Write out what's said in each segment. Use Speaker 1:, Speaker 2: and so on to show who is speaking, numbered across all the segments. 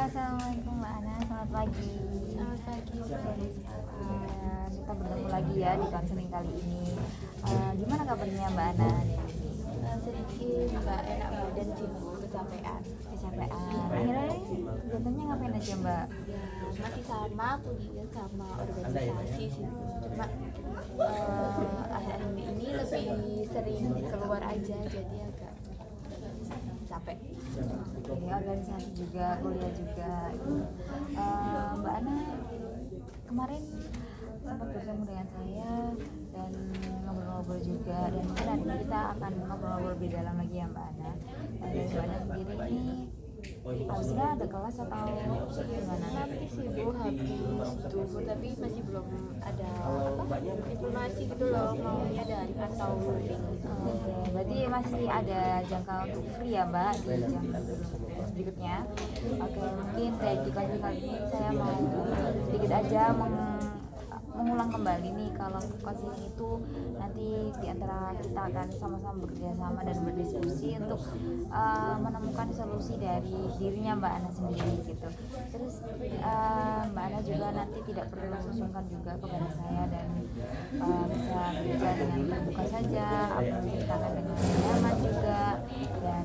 Speaker 1: Assalamualaikum Mbak Ana, selamat pagi.
Speaker 2: Selamat pagi,
Speaker 1: Kita bertemu lagi ya di konseling kali ini. Gimana kabarnya Mbak Ana?
Speaker 2: sedikit nggak enak badan sih Bu, kecapean.
Speaker 1: Akhirnya kegiatannya ngapain aja Mbak?
Speaker 2: Ya masih sama kuliah sama organisasi sih Bu. Cuma akhir-akhir ini lebih sering keluar aja jadi agak capek.
Speaker 1: Jadi organisasi juga, kuliah juga. Mbak Ana kemarin sempat bertemu dengan saya dan ngobrol-ngobrol juga, dan mungkin hari ini kita akan ngobrol-ngobrol lebih dalam lagi ya Mbak Ana. Dari Mbak Ana sendiri ini habisnya ada kelas atau gimana?
Speaker 2: Habis sih Bu, habis tuh tapi masih belum ada informasi gitu loh maunya dari atau link.
Speaker 1: Oke, berarti masih ada jangka untuk free ya Mbak di jam berikutnya. Oke, mungkin dari kali ini saya mau sedikit aja mengulang kembali nih, kalau konseling itu nanti diantara kita akan sama-sama bekerja sama dan berdiskusi untuk menemukan solusi dari dirinya Mbak Ana sendiri gitu. Terus Mbak Ana juga nanti tidak perlu sungkan juga kepada saya dan bisa berbicara dengan terbuka saja, apa yang menceritakan dengan nyaman juga, dan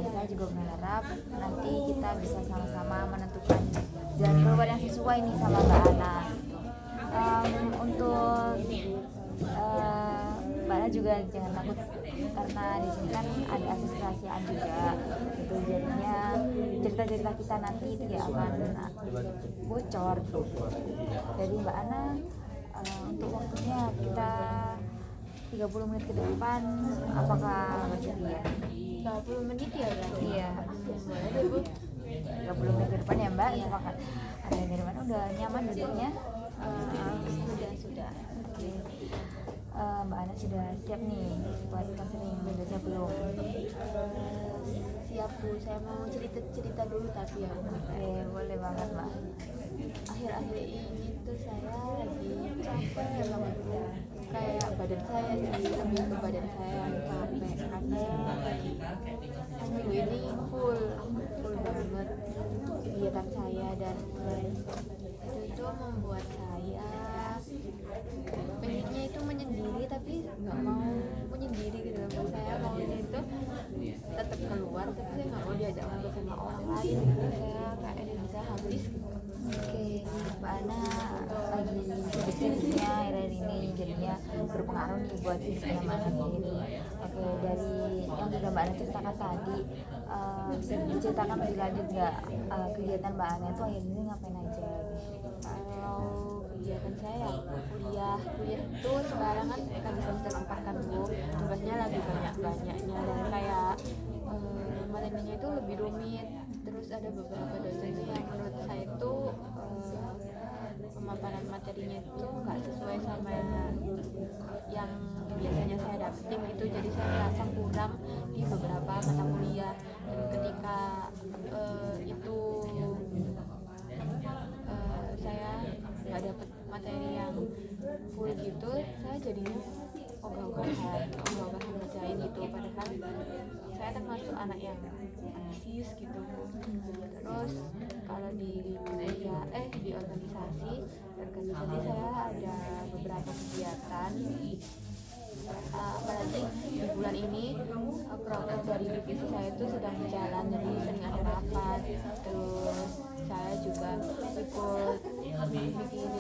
Speaker 1: saya juga berharap nanti kita bisa sama-sama menentukan jalan keluar yang sesuai nih sama Mbak Ana. Untuk Mbak Ana juga jangan takut, karena di sini kan ada asas kerahasiaan juga gitu, jadinya cerita-cerita kita nanti tidak akan bocor. Jadi Mbak Ana, untuk waktunya kita 30 menit ke depan, apakah bersedia?
Speaker 2: 30 menit ya berarti?
Speaker 1: Iya,
Speaker 2: Boleh deh Bu.
Speaker 1: 30 menit ke depan ya Mbak. Sepakat. Ada yang dari mana? Udah nyaman duduknya?
Speaker 2: Sudah.
Speaker 1: Oke. Mbak Ana sudah siap nih buat konseling? Udah siap belum?
Speaker 2: Siap Bu, saya mau cerita dulu tapi ya Bu.
Speaker 1: Oke, boleh banget Mbak.
Speaker 2: Akhir-akhir ini tuh saya lagi capek banget, kayak badan saya sih, lebih ke badan saya yang capek karena seminggu ini full banget kegiatan saya, dan itu membuat saya pengennya itu menyendiri tapi nggak mau menyendiri gitu loh. Saya maunya itu tetap keluar tapi saya nggak mau diajak ngobrol sama orang lain gitu. Saya kayak energi saya habis gitu.
Speaker 1: Oke, Mbak Ana lagi sibuk-sibuknya akhir-akhir ini, jadinya berpengaruh nih buat visinya Mbak Ana sendiri. Oke, dari yang sudah Mbak Ana ceritakan tadi, bisa diceritakan lebih lanjut nggak, kegiatan Mbak Ana itu akhir ini ngapain aja?
Speaker 2: Kalau kegiatan saya kuliah itu sekarang kan semester 4 kan Bu, tugasnya lagi banyak-banyaknya dan kayak materinya itu lebih rumit. Terus ada beberapa dosennya yang menurut saya itu pemaparan materinya itu nggak sesuai sama yang biasanya saya dapetin gitu, jadi saya merasa kurang di beberapa mata kuliah, dan ketika itu saya nggak dapet materi yang full gitu, saya jadinya ogah-ogahan ngerjain itu, padahal saya termasuk anak yang ambisius gitu. Terus kalau di kuliah di organisasi saya ada beberapa kegiatan, apalagi di bulan ini program dari divisi saya itu sedang berjalan, jadi sering ada rapat. Terus saya juga ikut bikin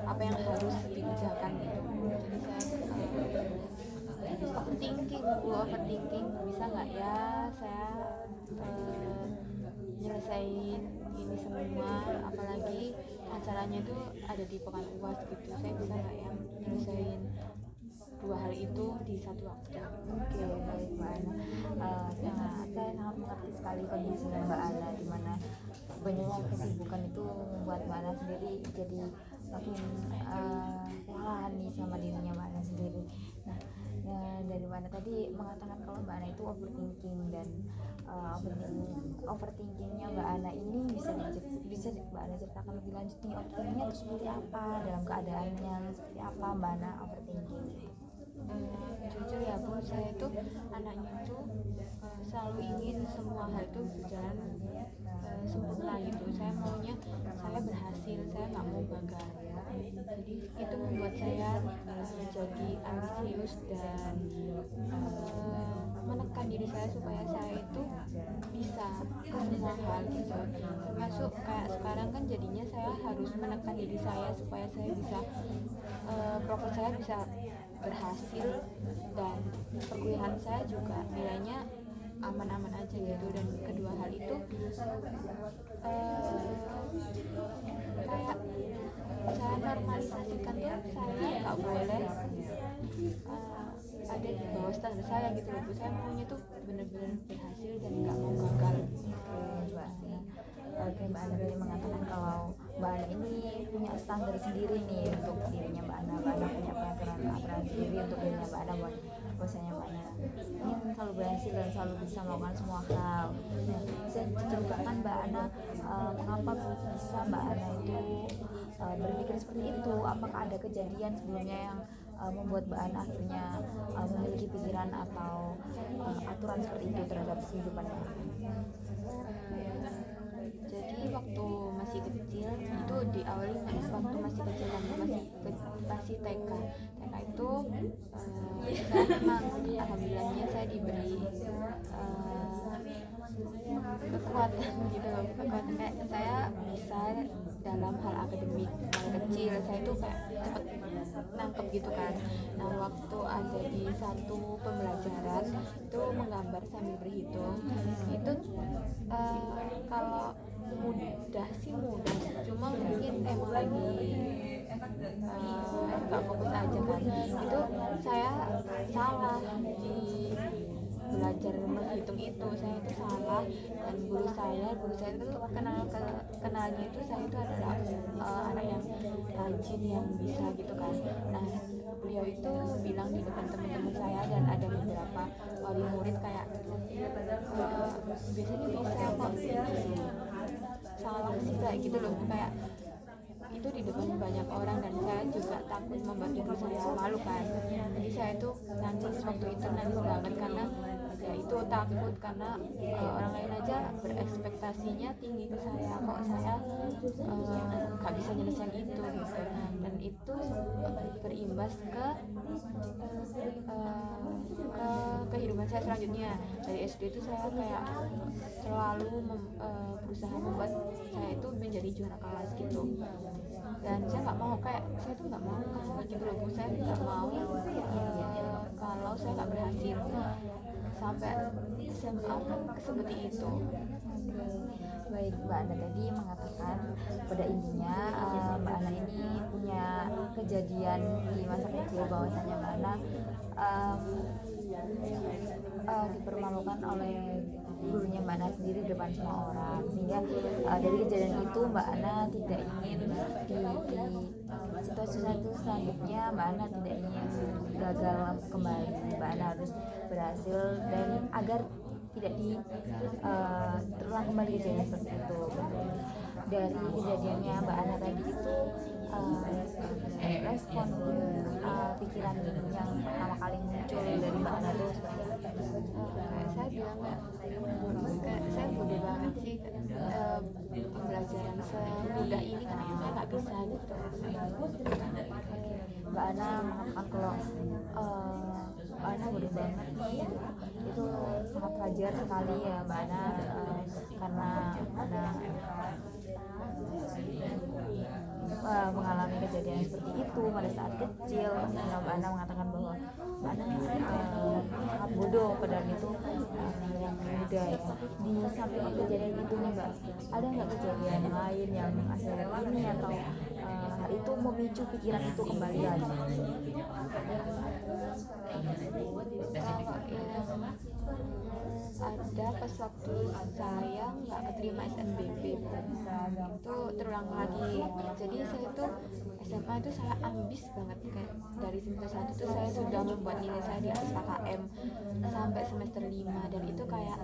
Speaker 2: apa yang harus dikerjakan gitu. Jadi saya overthinking bisa nggak ya saya nyelesain ini semua, apalagi acaranya itu ada di pekan UAS gitu. Saya bisa nggak ya nyelesain dua hal itu di satu waktu.
Speaker 1: Oke, baik Mbak Ana. Saya sangat mengerti sekali kondisi Mbak Ana, di mana banyaknya kesibukan itu membuat Mbak Ana sendiri jadi makin kewalahan nih sama dirinya Mbak Ana sendiri. Nah, dari Mbak Ana tadi mengatakan kalau Mbak Ana itu overthinking, dan overthinkingnya Mbak Ana ini bisa Mbak Ana ceritakan lebih lanjut nih, overthinkingnya itu seperti apa, dalam keadaan yang seperti apa Mbak Ana overthinking?
Speaker 2: Jujur ya Bu, saya itu anaknya itu selalu ingin semua hal itu berjalan sempurna gitu. Saya maunya saya berhasil, saya nggak mau gagal. Jadi itu membuat saya jadi ambisius dan menekan diri saya supaya saya itu bisa ke semua hal gitu. Termasuk kayak sekarang kan jadinya saya harus menekan diri saya supaya saya bisa progres saya bisa berhasil dan perkuliahan saya juga nilainya aman-aman aja gitu. Dan kedua hal itu kayak saya normalisasikan tuh saya nggak boleh ada di bawah standar saya gitu loh Bu. Saya maunya tuh bener-bener berhasil dan nggak mau gagal.
Speaker 1: Oke, Mbak Ana tadi mengatakan kalau Mbak Ana ini punya standar sendiri nih untuk dirinya Mbak Ana. Mbak Ana punya peraturan sendiri untuk dirinya Mbak Ana, bahwasanya Mbak Ana ingin selalu berhasil dan selalu bisa melakukan semua hal. Nah, bisa diceritakan Mbak Ana mengapa bisa Mbak Ana itu berpikir seperti itu? Apakah ada kejadian sebelumnya yang membuat Mbak Ana akhirnya memiliki pikiran atau aturan seperti itu terhadap kehidupannya?
Speaker 2: Jadi waktu masih kecil itu diawali waktu masih kecil dan masih TK itu saya memang alhamdulillahnya saya diberi kekuatan gitu loh, kekuatan kayak saya bisa dalam hal akademik. Dari kecil saya itu kayak cepet nangkep gitu kan. Nah waktu ada di satu pembelajaran itu menggambar sambil berhitung itu kalau mudah sih mudah, cuma mungkin emang lagi nggak fokus aja kan. Itu saya salah di belajar menghitung itu, saya itu salah. Dan guru saya itu kenalnya itu saya itu adalah anak yang rajin, yang bisa gitu kan. Nah beliau itu bilang di depan teman-teman saya dan ada beberapa wali murid kayak biasanya bisa kok, salah sih kayak gitu loh, kayak itu di depan banyak orang dan saya juga takut membuat diri saya malu kan. Jadi saya tuh nangis waktu itu, nangis banget karena ya itu takut karena orang lain aja berekspektasinya tinggi ke saya, kok saya nggak bisa nyelesain itu gitu. Dan itu berimbas ke kehidupan saya selanjutnya. Dari SD itu saya kayak selalu berusaha membuat saya itu menjadi juara kelas gitu. Dan saya nggak mau, kayak saya tuh nggak mau kalah gitu loh Bu. Saya nggak mau kalau saya nggak berhasil. Sampai SMA seperti itu.
Speaker 1: Baik, Mbak Ana tadi mengatakan pada intinya Mbak Ana ini punya kejadian di masa kecil bahwasanya Mbak Ana dipermalukan oleh gurunya Mbak Ana sendiri di depan semua orang, sehingga dari kejadian itu Mbak Ana tidak ingin di situasi selanjutnya Mbak Ana tidak ingin gagal kembali. Mbak Ana harus berhasil dan agar tidak terulang kembali kejadian seperti itu. Dari kejadiannya Mbak Ana tadi itu respon pikiran yang pertama kali muncul dari Mbak Ana itu seperti apa?
Speaker 2: Saya bilang kayak saya bodoh banget sih, pembelajaran semudah ini kenapa saya nggak bisa gitu.
Speaker 1: Mbak Ana mengatakan kalau Mbak Ana bodoh banget nih, itu sangat wajar sekali ya Mbak Ana, karena Ana mengalami kejadian seperti itu pada saat kecil. Mbak Ana mengatakan bahwa Mbak Ana sangat bodoh, padahal itu hal yang mudah ya. Di samping kejadian itu nih Mbak, ada nggak kejadian lain yang akhir ini atau hal itu memicu pikiran itu kembali lagi?
Speaker 2: Ada pas waktu saya nggak keterima SNBP itu terulang lagi. Jadi saya tuh SMA itu saya ambis banget, kayak dari semester 1 tuh saya sudah membuat nilai saya di atas KKM sampai semester 5, dan itu kayak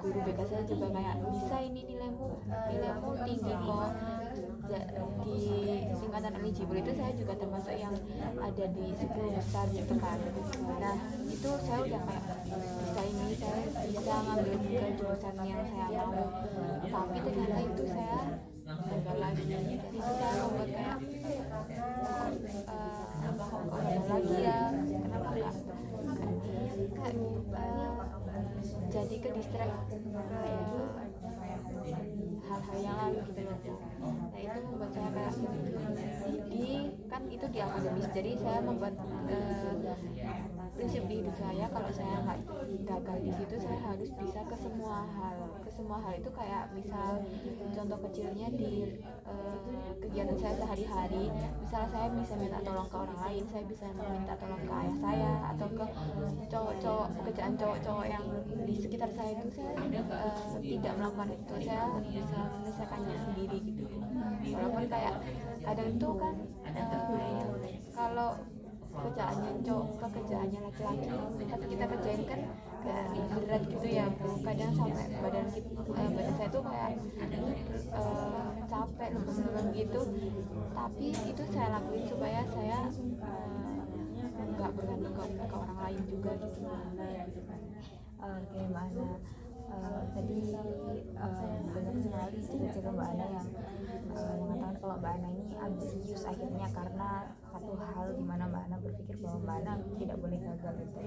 Speaker 2: guru BK saya juga kayak, bisa ini nilaimu tinggi kok. Di tingkatan eligible itu saya juga termasuk yang ada di 10 besar gitu kan. Nah itu saya udah kayak bisa ini, saya bisa ngambil ke jurusan yang saya mau, tapi ternyata itu saya gagal lagi. Jadi itu saya membuat kayak kok gagal lagi ya, kenapa enggak jadi ke distract hal-hal yang lalu gitu. Nah itu membuat saya kayak kan itu di akademis, jadi saya membuat prinsip di hidup saya, kalau saya nggak gagal di situ saya harus bisa ke semua hal itu. Kayak misal contoh kecilnya di kegiatan saya sehari-hari, misalnya saya bisa minta tolong ke orang lain, saya bisa minta tolong ke ayah saya atau ke pekerjaan cowok-cowok yang di sekitar saya itu, saya tidak melakukan itu, saya bisa menyelesaikannya sendiri gitu. Walaupun kayak kadang itu kan kalau pekerjaannya laki-laki tapi kita kerjain kan kayak berat gitu ya, kadang sampai badan saya tuh kayak capek lemes gitu, tapi itu saya lakuin supaya saya nggak bergantung ke orang lain juga gitu.
Speaker 1: Oke Mbak Ana, tadi banyak sekali cerita-cerita Mbak Ana yang mengatakan kalau Mbak Ana ini ambisius akhirnya karena satu hal di mana Mbak Ana berpikir bahwa Mbak Ana tidak boleh gagal gitu.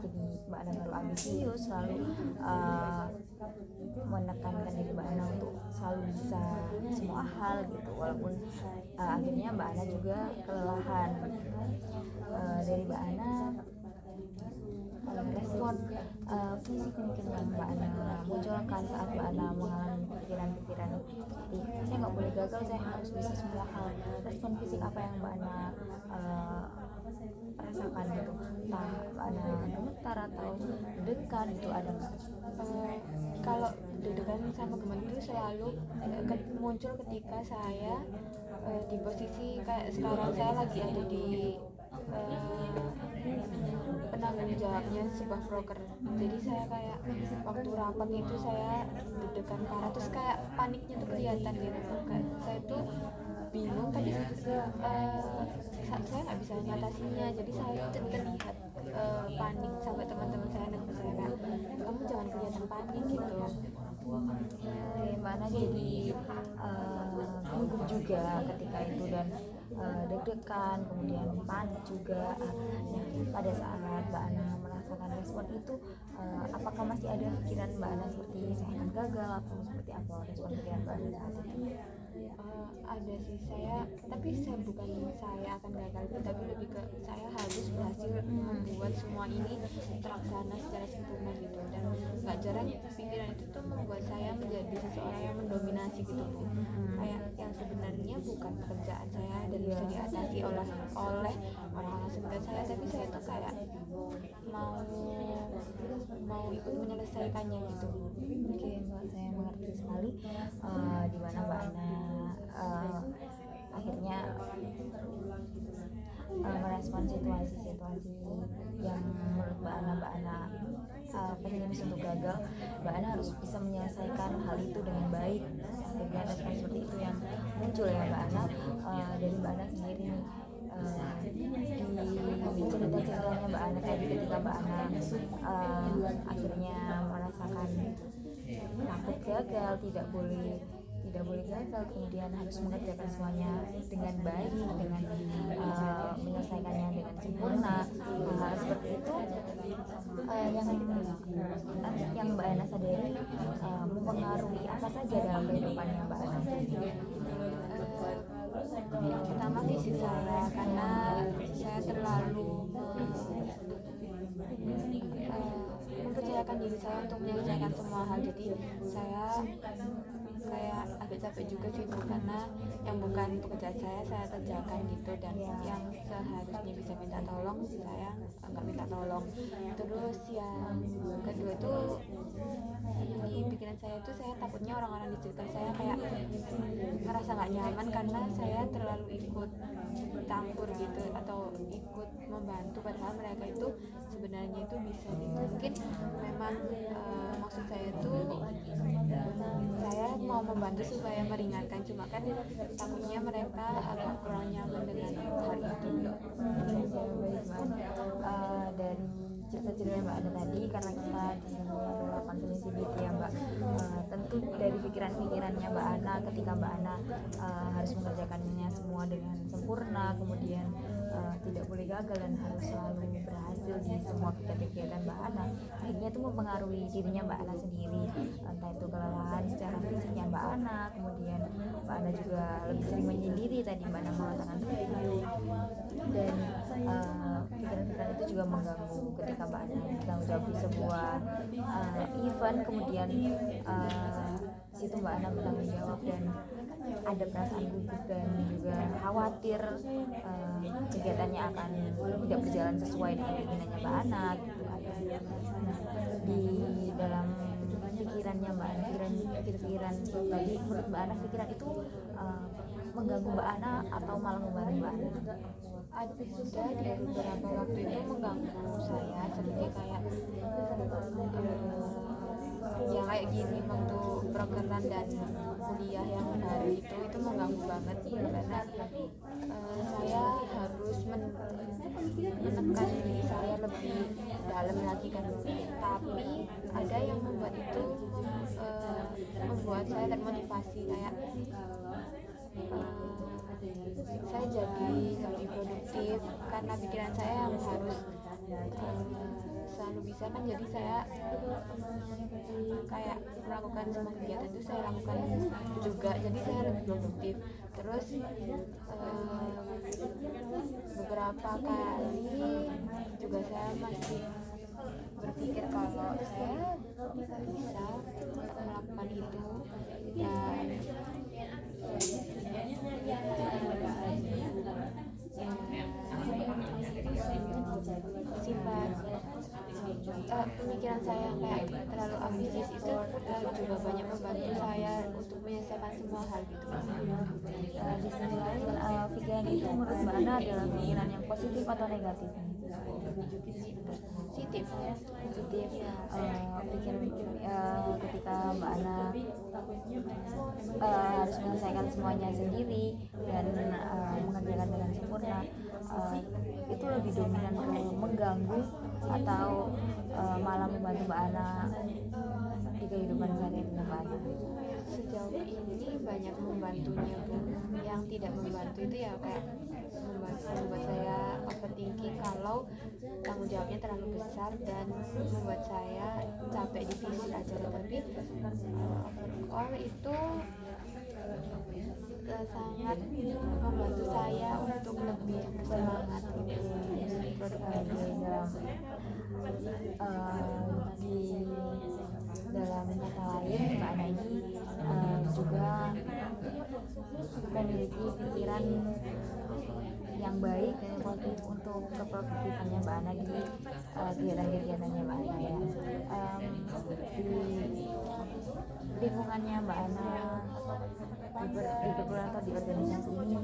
Speaker 1: Jadi Mbak Ana selalu ambisius, selalu menekankan diri Mbak Ana untuk selalu bisa semua hal gitu, walaupun akhirnya Mbak Ana juga kelelahan. Dari Mbak Ana respon fisik mungkin yang Mbak Ana munculkan saat Mbak Ana mengalami pikiran-pikiran saya nggak boleh gagal, saya harus bisa semua hal. Respon fisik apa yang Mbak Ana rasakan gitu, entah Mbak Ana gemetar atau deg-degan itu ada nggak?
Speaker 2: Kalau deg-degan sama gemetar itu selalu muncul ketika saya di posisi kayak sekarang saya lagi ada di penanggung jawabnya sebuah broker. Jadi saya kayak waktu rapat itu saya deg-degan parah, terus kayak paniknya tuh kelihatan gitu. Kayak saya tuh bingung, tapi saya nggak bisa mengatasinya, jadi saya terlihat panik sampai teman-teman saya negur saya kayak, kamu jangan kelihatan panik gitu.
Speaker 1: Gimana jadi gugup juga ketika itu dan deg-degan, kemudian panik juga. Nah, pada saat Mbak Ana merasakan respon itu, apakah masih ada pikiran Mbak Ana seperti saya akan gagal atau seperti apa respon pikiran Mbak Ana saat itu?
Speaker 2: Ada sih, tapi saya bukan saya akan gagal, tapi lebih ke saya harus berhasil membuat semua ini terlaksana secara sempurna gitu. Dan nggak jarang pikiran itu tuh membuat saya menjadi seseorang yang mendominasi gitu, kayak yang sebenarnya bukan pekerjaan saya dan bisa diatasi oleh orang-orang sekitar saya, tapi saya tuh kayak mau ikut menyelesaikannya gitu.
Speaker 1: Oke Mbak, saya mengerti sekali di mana Mbak Ana akhirnya merespon situasi-situasi yang menurut Mbak Ana pesimis untuk gagal. Mbak Ana harus bisa menyelesaikan hal itu dengan baik. Akhirnya respon seperti itu yang muncul ya Mbak Ana. Dari Mbak Ana sendiri nih, di cerita-ceritanya Mbak Ana tadi ketika Mbak Ana akhirnya merasakan takut gagal, tidak boleh gagal, kemudian harus mengerjakan semuanya dengan baik, dengan menyelesaikannya dengan sempurna. Hal seperti itu yang Mbak Ana sadari mempengaruhi apa saja dalam kehidupannya Mbak Ana?
Speaker 2: Yang pertama fisik saya, karena saya terlalu mempercayakan diri saya untuk menyelesaikan semua hal. Jadi saya kayak agak capek juga sih Bu, karena yang bukan pekerjaan saya kerjakan gitu, dan yang seharusnya bisa minta tolong saya nggak minta tolong. Terus yang kedua tuh di pikiran saya tuh, saya takutnya orang-orang di sekitar saya kayak ngerasa nggak nyaman karena saya terlalu ikut campur gitu atau ikut membantu, padahal mereka itu sebenarnya itu bisa gitu. Mungkin memang maksud saya tuh saya mau membantu supaya meringankan, cuma kan takutnya mereka agak kurang nyaman dengan hal itu.
Speaker 1: Dari cerita-cerita Mbak Ana tadi, karena kita di sini adalah konseling CBT ya Mbak, tentu dari pikiran-pikirannya Mbak Ana ketika Mbak Ana harus mengerjakannya semua dengan sempurna, kemudian tidak boleh gagal dan harus selalu berhasil di semua kegiatan Mbak Ana, akhirnya itu mempengaruhi dirinya Mbak Ana sendiri, entah itu kelelahan secara fisiknya Mbak Ana, kemudian Mbak Ana juga lebih sering menyendiri tadi Mbak Ana mengatakan itu, dan pikiran-pikiran itu juga mengganggu ketika Mbak Ana bertanggung jawab di sebuah event, kemudian situ Mbak Ana bertanggung jawab dan ada perasaan gugup dan juga khawatir kegiatannya akan tidak berjalan sesuai dengan keinginannya Mbak Ana gitu. Di dalam pikirannya Mbak Ana, pikiran tadi, menurut Mbak Ana pikiran itu mengganggu Mbak Ana atau malah membantu Mbak Ana?
Speaker 2: Ada di beberapa waktu itu mengganggu saya, seperti kayak yang kayak gini waktu program dan kuliah yang baru itu mengganggu banget karena saya harus menekan diri saya lebih dalam lagi kan, tapi ada yang membuat itu membuat saya termotivasi, kayak saya jadi lebih produktif karena pikiran saya yang harus selalu bisa kan, jadi saya kayak melakukan semua kegiatan itu saya lakukan juga, jadi saya lebih produktif. Terus beberapa kali juga saya masih berpikir kalau saya bisa melakukan itu, dan sifat pemikiran saya yang kayak terlalu ambisius itu juga banyak membantu saya untuk menyelesaikan semua hal gitu.
Speaker 1: Di sisi lain, pikiran itu menurut Mbak Ana adalah pikiran yang positif atau negatif?
Speaker 2: Positif.
Speaker 1: Pikiran ketika Mbak Ana harus menyelesaikan semuanya sendiri dan mengerjakan dengan sempurna, itu lebih dominan ke mengganggu atau malah membantu Mbak Ana di kehidupan sehari-hari Mbak Ana?
Speaker 2: Sejauh ini banyak membantunya Bu. Yang tidak membantu itu ya kayak membuat saya overthinking kalau tanggung jawabnya terlalu besar dan membuat saya capek di fisik aja, tapi overall itu sangat membantu saya untuk lebih bersemangat gitu. Di dalam kata lain, Mbak Ana ini juga
Speaker 1: memiliki pikiran yang baik dan yang positif untuk keproduktifannya Mbak Ana di kegiatan-kegiatannya Mbak Ana ya. Di lingkungannya Mbak Ana di perguruan atau di organisasi ini,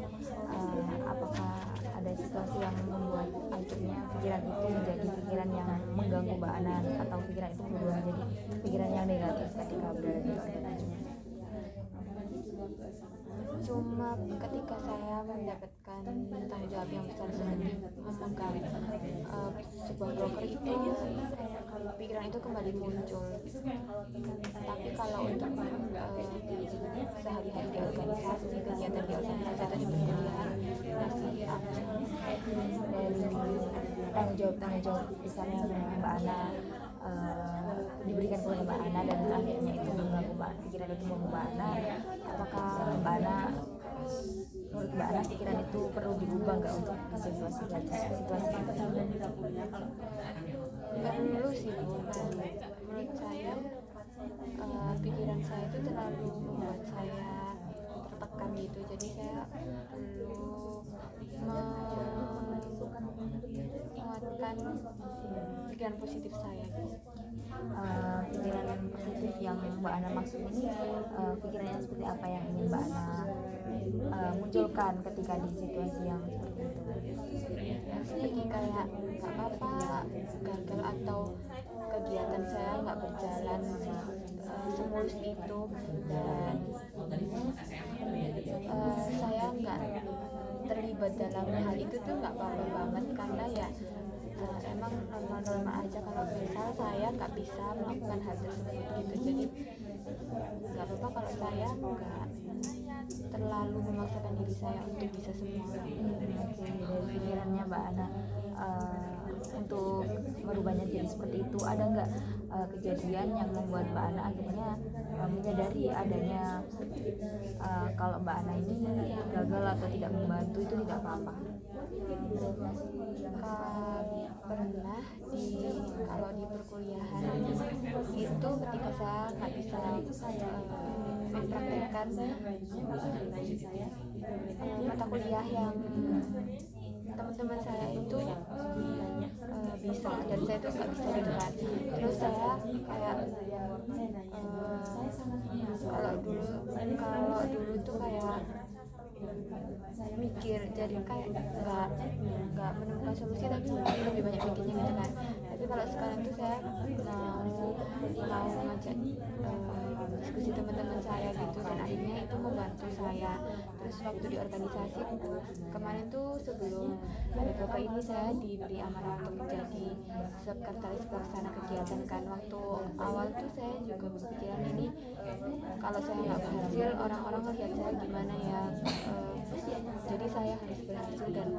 Speaker 1: apakah ada situasi yang membuat akhirnya pikiran itu menjadi pikiran yang mengganggu Mbak Ana atau pikiran itu berubah menjadi pikiran yang negatif ketika berada di organisasi?
Speaker 2: Cuma ketika saya mendapatkan tanggung jawab yang besar seperti memegang sebuah broker itu, pikiran itu kembali muncul. Tapi kalau untuk sehari-hari di organisasi, kegiatan di organisasi atau di perkuliahan masih aman.
Speaker 1: Dari tanggung jawab besar yang Mbak Ana diberikan kepada Mbak Ana dan akhirnya itu mengganggu Mbak, pikiran itu mengganggu Mbak Ana, apakah Mbak Ana, menurut Mbak Ana pikiran itu perlu diubah nggak untuk situasi itu?
Speaker 2: Perlu sih Bu, menurut saya pikiran saya itu terlalu membuat saya tertekan gitu, jadi saya perlu menguatkan pikiran positif saya gitu.
Speaker 1: Pikiran positif yang Mbak Ana maksud ini pikirannya seperti apa yang ingin Mbak Ana munculkan ketika di situasi yang seperti itu?
Speaker 2: Seperti kayak nggak apa-apa gagal atau kegiatan saya nggak berjalan semulus itu, dan saya nggak terlibat dalam hal itu tuh nggak apa-apa banget, karena ya emang normal-normal aja kalau misal saya nggak bisa melakukan hal tersebut gitu. Jadi nggak apa-apa kalau saya nggak terlalu memaksakan diri saya untuk bisa semua.
Speaker 1: Oke, dari pikirannya Mbak Ana untuk merubahnya jadi seperti itu, ada nggak kejadian yang membuat Mbak Ana akhirnya menyadari adanya kalau Mbak Ana ini gagal atau tidak membantu itu tidak apa-apa?
Speaker 2: Pernah kalau di perkuliahan itu ketika saya nggak bisa mempraktekkan mata kuliah yang teman-teman saya itu bisa dan saya tuh nggak bisa gitu kan. Terus saya kayak kalau dulu tuh kayak mikir, jadi kayak nggak menemukan solusi tapi lebih banyak mikirnya gitu kan. Tapi kalau sekarang tuh saya mau ngajak diskusi teman-teman saya gitu, dan akhirnya itu membantu saya. Terus waktu di organisasi kemarin tuh sebelum ada bapak ini saya diberi amanah untuk menjadi sekretaris pelaksana kegiatan kan. Waktu awal tuh saya juga berpikiran ini kalau saya nggak berhasil orang-orang melihat saya gimana ya. Jadi saya harus berhasil dan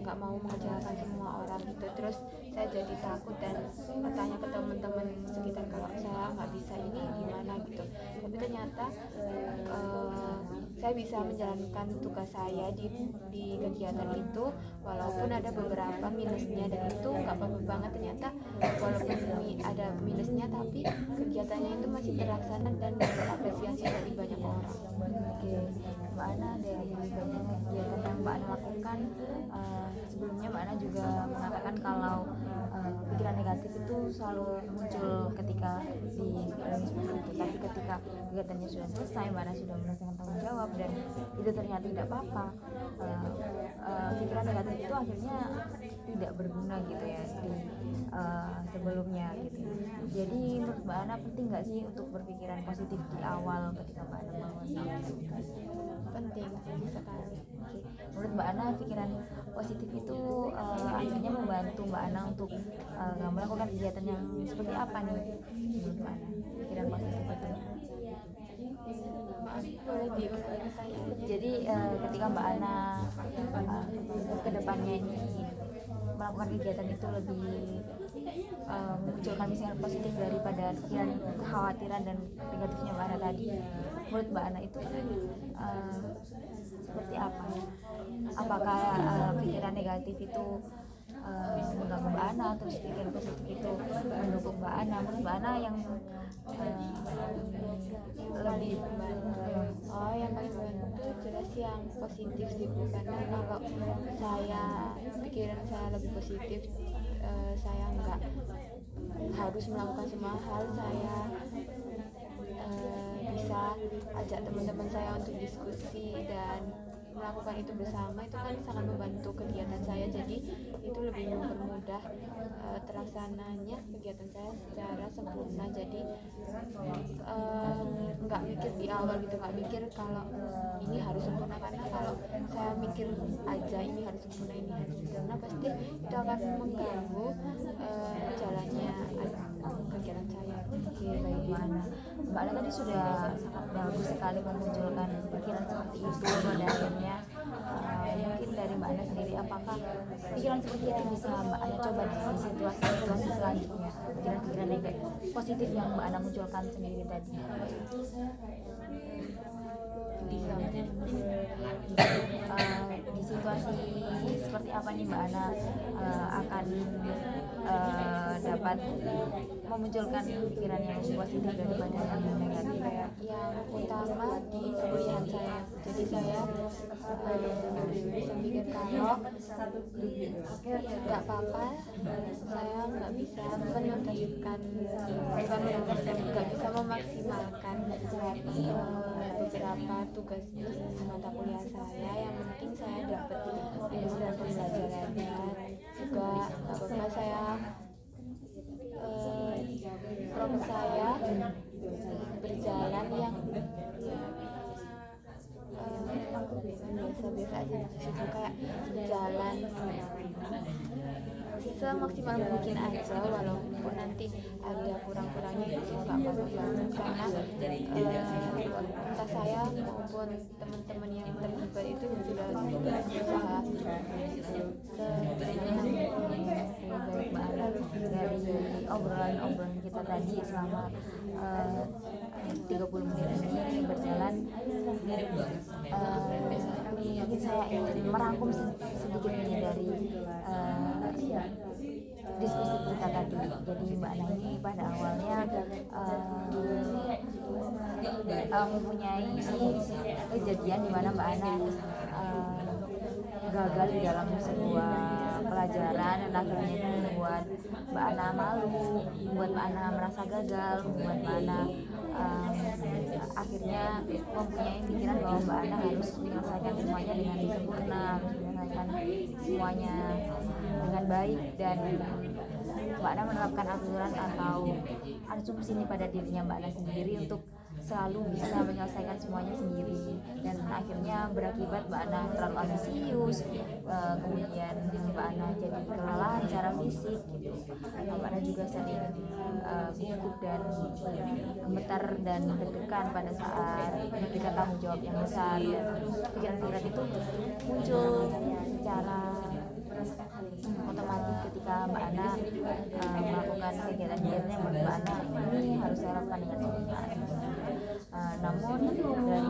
Speaker 2: nggak mau mengecewakan semua orang gitu. Terus saya jadi takut dan bertanya ke teman-teman sekitar kalau saya nggak bisa ini gimana gitu. Tapi ternyata saya bisa menjalankan tugas saya di kegiatan itu walaupun ada beberapa minusnya, dan itu nggak apa-apa banget. Ternyata walaupun ada minusnya tapi kegiatannya itu masih terlaksana dan diapresiasi dari banyak orang.
Speaker 1: Oke, Mbak Ana, dari banyak kegiatan yang Mbak Ana lakukan, sebelumnya Mbak Ana juga mengatakan kalau pikiran negatif itu selalu muncul ketika di organisme itu. Tapi ketika kegiatannya sudah selesai, Mbak Ana sudah merasakan tanggung jawab dan itu ternyata tidak apa-apa, pikiran negatif itu akhirnya tidak berguna gitu ya di sebelumnya gitu. Jadi menurut Mbak Ana penting nggak sih untuk berpikiran positif di awal ketika Mbak Ana bangun?
Speaker 2: Penting sekali.
Speaker 1: Oke. Menurut Mbak Ana, pikiran positif itu akhirnya membantu Mbak Ana untuk melakukan kegiatan yang seperti apa nih menurut Mbak Ana? Pikiran positif itu.
Speaker 2: Maaf, boleh diulangi pertanyaannya?
Speaker 1: Jadi ketika Mbak Ana kedepannya ini melakukan kegiatan itu lebih memunculkan pikiran positif daripada pikiran kekhawatiran dan negatifnya Mbak Ana tadi, menurut Mbak Ana itu seperti apa? Apakah pikiran negatif itu mengganggu Mbak Ana, terus pikiran positif itu mendukung Mbak Ana? Menurut Mbak Ana yang lebih
Speaker 2: yang paling membantu jelas yang positif sih Bu, karena kalau pikiran saya lebih positif, saya nggak harus melakukan semua hal. Saya bisa ajak teman-teman saya untuk diskusi dan melakukan itu bersama. Itu kan sangat membantu kegiatan saya, jadi itu lebih mempermudah terlaksananya kegiatan saya secara sempurna. Jadi nggak mikir di awal gitu, nggak mikir kalau ini harus sempurna, karena kalau saya mikir aja ini harus sempurna, ini harus sempurna, pasti itu akan mengganggu jalannya kegiatan saya.
Speaker 1: Oke, baik Mbak Ana. Mbak Ana tadi sudah sangat bagus sekali memunculkan pikiran seperti itu. Pada akhirnya mungkin dari Mbak Ana sendiri, apakah pikiran seperti itu bisa Mbak Ana coba di situasi selanjutnya, pikiran-pikiran negatif positif yang Mbak Ana munculkan sendiri tadi? Bisa. Di situasi seperti apa nih Mbak Ana akan dapat dapat memunculkan pikiran yang positif daripada yang negatif.
Speaker 2: Yang utama di perkuliahan saya, jadi saya bisa mikir kalau nggak apa-apa, saya nggak bisa menuntaskan, bukan menuntaskan, nggak bisa memaksimalkan beberapa tugas di mata kuliah saya. Yang penting saya dapat ilmu dan pembelajarannya. Juga nggak apa-apa saya program saya berjalan yang biasa-biasa aja, itu kayak jalan semaksimal mungkin aja, walaupun nanti ada kurang-kurangnya itu nggak apa-apa banget, karena entah saya maupun teman-teman yang terlibat itu sudah berusaha
Speaker 1: Baik Mbak Ana, dari obrolan kita tadi selama 30 menit ini berjalan, mungkin saya ingin merangkum sedikit ini dari diskusi kita tadi. Jadi Mbak Ana ini pada awalnya mempunyai kejadian di mana Mbak Ana gagal di dalam sebuah pelajaran, dan akhirnya itu membuat Mbak Ana malu, membuat Mbak Ana merasa gagal, membuat Mbak Ana akhirnya mempunyai pikiran bahwa Mbak Ana harus menyelesaikan semuanya dengan sempurna, harus menyelesaikan semuanya dengan baik, dan Mbak Ana menerapkan aturan atau asumsi ini pada dirinya Mbak Ana sendiri untuk selalu bisa menyelesaikan semuanya sendiri, dan akhirnya berakibat Mbak Ana terlalu ambisius, kemudian Mbak Ana jadi kelelahan secara fisik gitu. Mbak Ana juga sering gugup dan gemetar dan deg-degan pada saat memberikan tanggung jawab yang besar, dan pikiran-pikiran itu muncul secara otomatis ketika Mbak Ana melakukan kegiatan-kegiatan yang menurut Mbak Ana ini harus saya lakukan dengan sempurna. Namun dari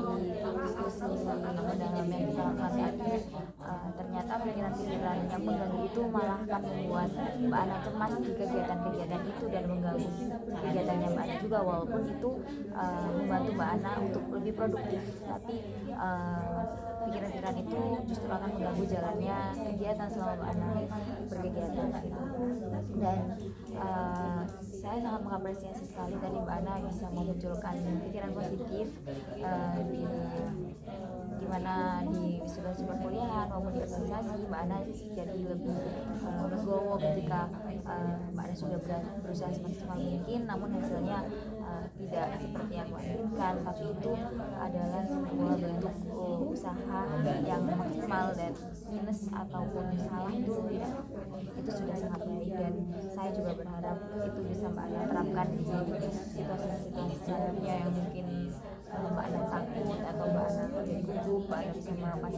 Speaker 1: diskusi mendalam yang kita lakukan tadi, ternyata pikiran-pikiran yang mengganggu itu malah akan membuat Mbak Ana cemas di kegiatan-kegiatan itu dan mengganggu kegiatannya Mbak Ana juga, walaupun itu membantu Mbak Ana untuk lebih produktif, tapi pikiran-pikiran itu justru akan mengganggu jalannya kegiatan selama Mbak Ana berkegiatan gitu. Dan saya sangat mengapresiasi sekali tadi Mbak Ana bisa memunculkan pikiran positif di mana di wisuda perkuliahan maupun di organisasi Mbak Ana jadi lebih legowo ketika Mbak Ana sudah berusaha semaksimal mungkin, namun hasilnya tidak seperti yang Mbak inginkan, tapi itu adalah sebuah bentuk usaha yang maksimal, dan minus ataupun salah itu tidak, itu sudah sangat baik, dan saya juga berharap itu bisa Mbak Ana terapkan di situasi-situasi selanjutnya yang mungkin Mbak Ana takut atau Mbak Ana gugup. Mbak Ana bisa melakukan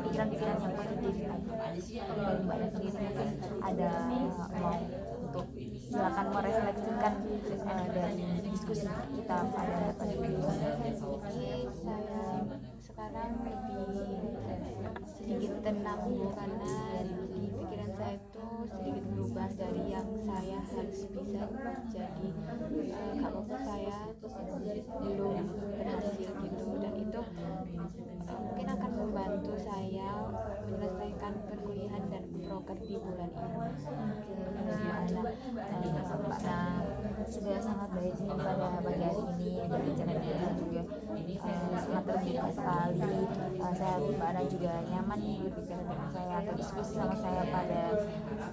Speaker 1: pikiran-pikiran yang positif dari Mbak Ana sendiri. Mungkin ada mau untuk silakan merefleksikan dari diskusi kita pada ini.
Speaker 2: Jadi saya sekarang lebih sedikit tenang, karena di pikiran saya itu sedikit berubah dari yang saya harus bisa jadi gak apa-apa saya belum berhasil gitu, dan itu mungkin akan membantu saya menyelesaikan perkuliahan dan proker di bulan ini.
Speaker 1: Mbak Ana sudah sangat baik nih pada pagi hari ini berbicara dengan saya juga sangat terbuka sekali. Saya Mbak Ana juga nyaman nih berbicara dengan saya atau diskusi sama saya pada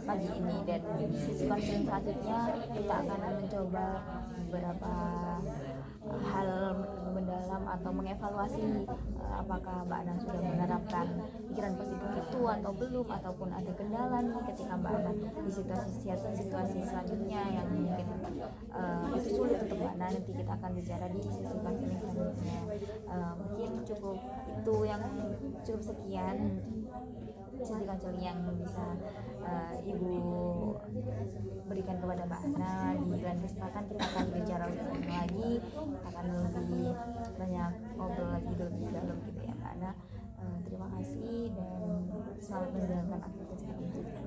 Speaker 1: pagi ini, dan sisi konsen selanjutnya kita akan mencoba beberapa hal mendalam atau mengevaluasi apakah Mbak Ana sudah menerapkan pikiran positif itu atau belum, ataupun ada kendala nih ketika Mbak Ana di situasi selanjutnya yang mungkin itu sulit untuk Mbak Ana. Nanti kita akan bicara di sesi konseling selanjutnya. Mungkin cukup itu yang cukup sekian sesi konseling yang bisa Ibu berikan kepada Mbak Ana. Di lain kesempatan kita akan bicara lebih lagi, akan lebih banyak ngobrol lagi lebih dalam gitu ya Mbak Ana. Terima kasih dan selamat menjalankan aktivitas.